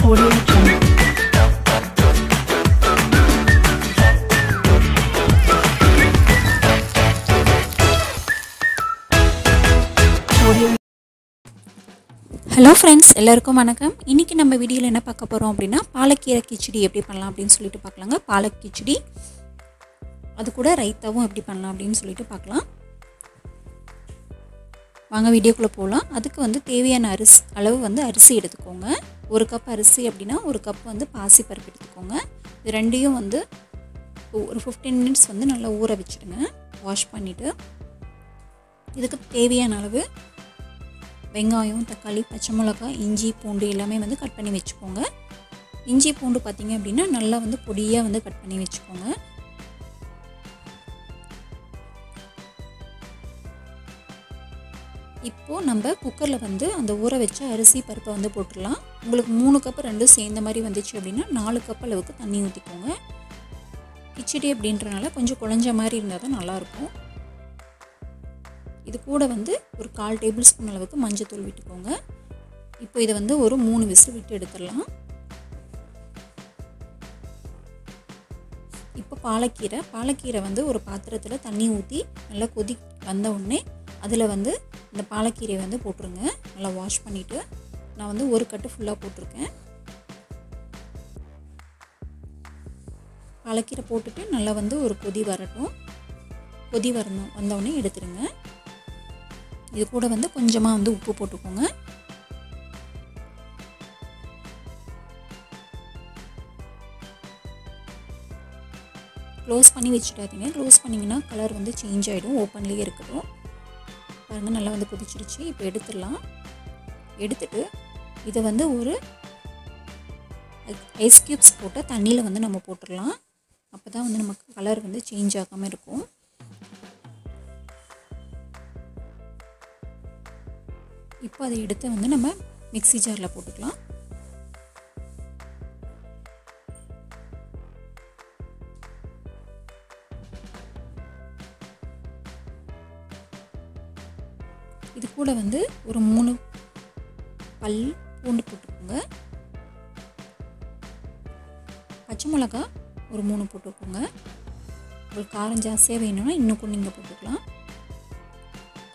Audio Jungle. Hello friends, எல்லாருக்கும் வணக்கம். இன்றைக்கி நம்ம வீடியோவில் என்ன பார்க்க போகிறோம் அப்படின்னா, பாலக்கீரை கிச்சடி எப்படி பண்ணலாம் அப்படின்னு சொல்லிட்டு பார்க்கலாங்க. பாலக் கிச்சடி, அது கூட ரைத்தாவும் எப்படி பண்ணலாம் அப்படின்னு சொல்லிட்டு பார்க்கலாம். வாங்க வீடியோக்குள்ளே போகலாம். அதுக்கு தேவையான அளவு அரிசி எடுத்துக்கோங்க. ஒரு கப் அரிசி அப்படின்னா ஒரு கப் பாசி பருப்பு எடுத்துக்கோங்க. இது ரெண்டையும் ஒரு 15 மினிட்ஸ் நல்லா ஊற வச்சுடுங்க. வாஷ் பண்ணிவிட்டு இதுக்கு தேவையான அளவு வெங்காயம், தக்காளி, பச்சை மிளகாய், இஞ்சி, பூண்டு எல்லாமே கட் பண்ணி வச்சுக்கோங்க. இஞ்சி பூண்டு பார்த்திங்க அப்படின்னா நல்லா பொடியாக கட் பண்ணி வச்சுக்கோங்க. இப்போது நம்ம குக்கரில் அந்த ஊற வச்ச அரிசி பருப்பை போட்டுடலாம். உங்களுக்கு 3 கப் ரெண்டும் சேர்ந்த மாதிரி வந்துச்சு அப்படின்னா 4 கப் அளவுக்கு தண்ணி ஊற்றிக்கோங்க. கிச்சடி அப்படின்றனால கொஞ்சம் குழஞ்ச மாதிரி இருந்தால் தான் நல்லாயிருக்கும். இது கூட ஒரு 1/4 டேபிள் ஸ்பூன் அளவுக்கு மஞ்சத்தூள் விட்டுக்கோங்க. இப்போ இதை ஒரு 3 விசில் விட்டு எடுத்துடலாம். இப்போ பாலக்கீரை ஒரு பாத்திரத்தில் தண்ணி ஊற்றி நல்லா கொதி வந்த உடனே அதில் இந்த பாலக்கீரையை போட்டுருங்க. நல்லா வாஷ் பண்ணிவிட்டு நான் ஒரு கட்டு ஃபுல்லாக போட்டிருக்கேன். பாலக்கீரை போட்டுட்டு நல்லா ஒரு கொதி வரட்டும். கொதி வந்தவுடனே எடுத்துருங்க. இது கூட கொஞ்சமாக உப்பு போட்டுக்கோங்க. க்ளோஸ் பண்ணி வச்சுட்டாதீங்க. க்ளோஸ் பண்ணிங்கன்னா கலர் சேஞ்ச் ஆகிடும். ஓப்பன்லேயே இருக்கட்டும். பாருங்கள், நல்லா கொதிச்சிடுச்சு. இப்போ எடுத்துடலாம். எடுத்துட்டு இதை ஒரு ஐஸ் க்யூப்ஸ் போட்ட தண்ணியில் நம்ம போட்டுடலாம். அப்போ தான் நமக்கு கலர் சேஞ்ச் ஆகாமல் இருக்கும். இப்போ அதை எடுத்து நம்ம மிக்ஸி ஜாரில் போட்டுக்கலாம். இது கூட ஒரு 3 பல் பூண்டு போட்டுக்கோங்க. பச்சை மிளகா ஒரு 3 போட்டுக்கோங்க. உங்களுக்கு காரம் ஜாஸ்தியாக வேணும்னா இன்னும் கொஞ்சம் நீங்கள் போட்டுக்கலாம்.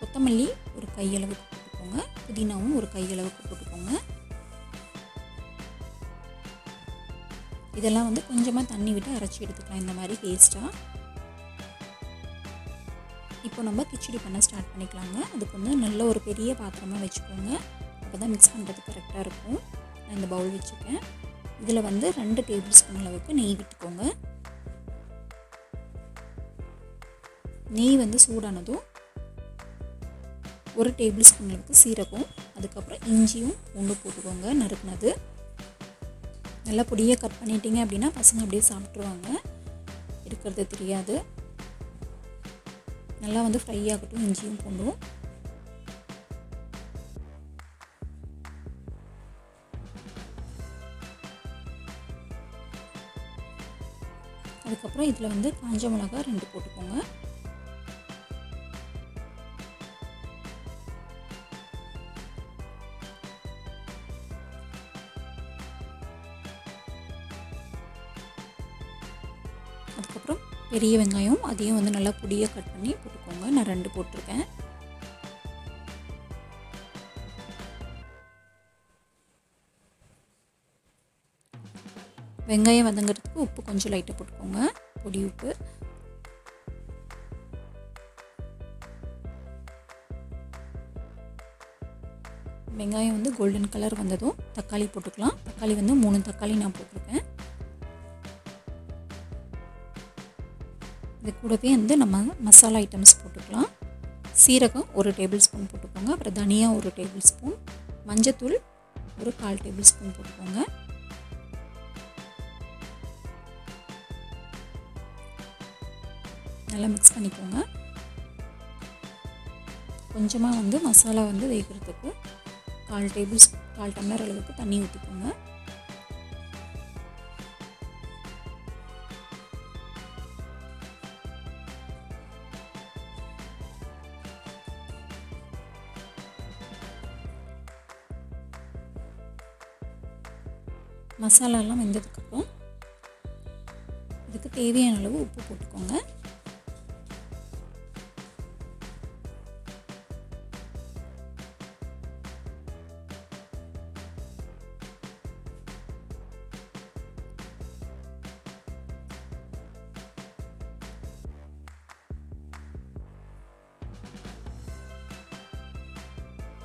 கொத்தமல்லி ஒரு கையளவுக்கு போட்டுக்கோங்க. புதினாவும் ஒரு கையளவுக்கு போட்டுக்கோங்க. இதெல்லாம் கொஞ்சமாக தண்ணி விட்டு அரைச்சி எடுத்துக்கலாம். இந்த மாதிரி பேஸ்ட்டாக. இப்போ நம்ம கிச்சடி பண்ண ஸ்டார்ட் பண்ணிக்கலாங்க. அதுக்கு நல்ல ஒரு பெரிய பாத்திரமாக வச்சுக்கோங்க. அப்போ தான் மிக்ஸ் பண்ணுறதுக்கு கரெக்டாக இருக்கும். நான் இந்த பவுல் வச்சுருக்கேன். இதில் 2 டேபிள் ஸ்பூன் அளவுக்கு நெய் விட்டுக்கோங்க. நெய் சூடானதும் 1 டேபிள் ஸ்பூன் அளவுக்கு சீரகம், அதுக்கப்புறம் இஞ்சியும் பூண்டு போட்டுக்கோங்க. நறுக்குனது நல்லா பொடியாக கட் பண்ணிட்டீங்க அப்படின்னா பசங்க அப்படியே சாப்பிட்ருவாங்க. இருக்கிறது தெரியாது. நல்லா ஃப்ரை ஆகட்டும் இஞ்சியும் பூண்டும். அதுக்கப்புறம் இதில் காஞ்ச மிளகா 2 போட்டுக்கோங்க. அதுக்கப்புறம் பெரிய வெங்காயம், அதையும் நல்லா பொடியாக கட் பண்ணி போட்டுக்கோங்க. நான் 2 போட்டிருக்கேன். வெங்காயம் வதங்கிறதுக்கு உப்பு கொஞ்சம் லைட்டாக போட்டுக்கோங்க. பொடி உப்பு. வெங்காயம் கோல்டன் கலர் வந்ததும் தக்காளி போட்டுக்கலாம். தக்காளி 3 தக்காளி நான் போட்டிருக்கேன். இது கூடவே நம்ம மசாலா ஐட்டம்ஸ் போட்டுக்கலாம். சீரகம் 1 டேபிள் ஸ்பூன் போட்டுக்கோங்க. அப்புறம் தனியா 1 டேபிள் ஸ்பூன், மஞ்சத்தூள் ஒரு 1/4 டேபிள் ஸ்பூன் போட்டுக்கோங்க. நல்லா மிக்ஸ் பண்ணிக்கோங்க. கொஞ்சமாக மசாலா வேகிறதுக்கு 1/4 டம்ளர் அளவுக்கு தண்ணி ஊற்றிக்கோங்க. மசாலாலாம் வெந்ததுக்கப்புறம் இதுக்கு தேவையான அளவு உப்பு போட்டுக்கோங்க.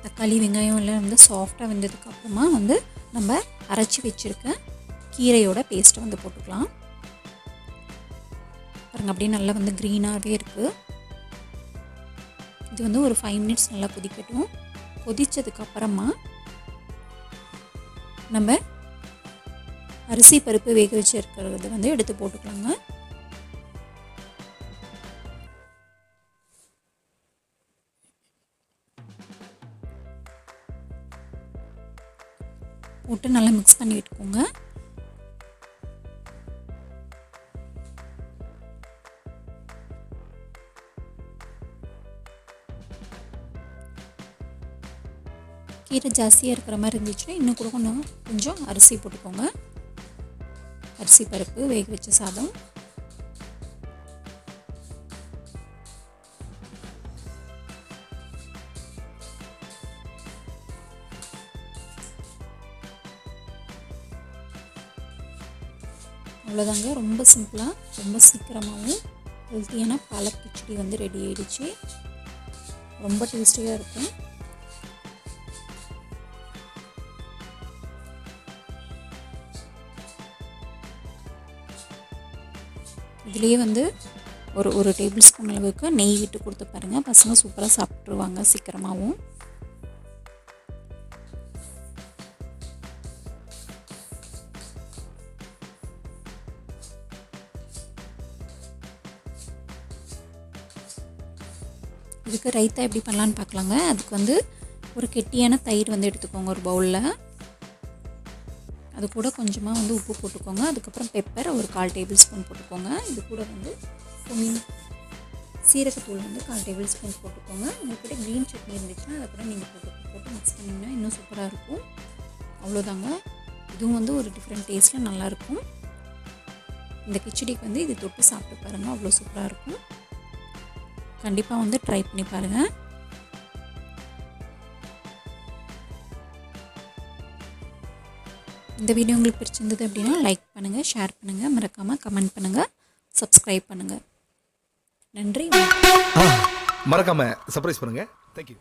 தக்காளி வெங்காயம் எல்லாம் வந்து சாஃப்டாக வெந்ததுக்கப்புறமா வந்து நம்ம அரைச்சி வச்சுருக்க கீரையோட பேஸ்ட்டை வந்து போட்டுக்கலாம். பாருங்கள் அப்படியே நல்லா வந்து க்ரீனாகவே இருக்குது. இது வந்து ஒரு 5 மினிட்ஸ் நல்லா கொதிக்கட்டும். கொதித்ததுக்கப்புறமா நம்ம அரிசி பருப்பு வேக வச்சுருக்கிறத வந்து எடுத்து போட்டுக்கலாங்க. போட்டு நல்லா மிக்ஸ் பண்ணி விட்டுக்கோங்க. கீரை ஜாஸ்தியாக இருக்கிற மாதிரி இருந்துச்சுன்னா இன்னும் கூட கொஞ்சம் அரிசி போட்டுக்கோங்க. அரிசி பருப்பு வேக வச்ச சாதம். அவ்வளோதாங்க. ரொம்ப சிம்பிளாக ரொம்ப சீக்கிரமாகவும் ஹெல்த்தியான பாலக் கிச்சடி வந்து ரெடி ஆகிடுச்சு. ரொம்ப டேஸ்டியாக இருக்கும். இதுலேயே வந்து ஒரு டேபிள் ஸ்பூன் அளவுக்கு நெய் விட்டு கொடுத்து பாருங்கள். பசங்க சூப்பராக சாப்பிட்ருவாங்க சீக்கிரமாகவும். இதுக்கு ரைத்தா எப்படி பண்ணலான்னு பார்க்கலாங்க. அதுக்கு வந்து ஒரு கெட்டியான தயிர் வந்து எடுத்துக்கோங்க ஒரு பவுலில். அது கூட கொஞ்சமாக வந்து உப்பு போட்டுக்கோங்க. அதுக்கப்புறம் பெப்பர் ஒரு 1/4 டேபிள் ஸ்பூன் போட்டுக்கோங்க. இது கூட வந்து சீரகத்தூள் வந்து 1/4 டேபிள் ஸ்பூன் போட்டுக்கோங்க. உங்கள்கிட்ட க்ரீன் சட்னி இருந்துச்சுன்னா அதை கூட நீங்கள் போட்டு மிக்ஸ் பண்ணிங்கன்னா இன்னும் சூப்பராக இருக்கும். அவ்வளோதாங்க. இதுவும் வந்து ஒரு டிஃப்ரெண்ட் டேஸ்ட்டில் நல்லாயிருக்கும். இந்த கிச்சடிக்கு வந்து இது தொட்டு சாப்பிட்டு பாருங்கள், அவ்வளோ சூப்பராக இருக்கும். கண்டிப்பாக வந்து ட்ரை பண்ணி பாருங்கள். இந்த வீடியோ உங்களுக்கு பிடிச்சிருந்தது அப்படின்னா லைக் பண்ணுங்கள், ஷேர் பண்ணுங்கள், மறக்காமல் கமெண்ட் பண்ணுங்கள், சப்ஸ்கிரைப் பண்ணுங்கள். நன்றி. மறக்காமல் சர்ப்ரைஸ் பண்ணுங்கள். தேங்க்யூ.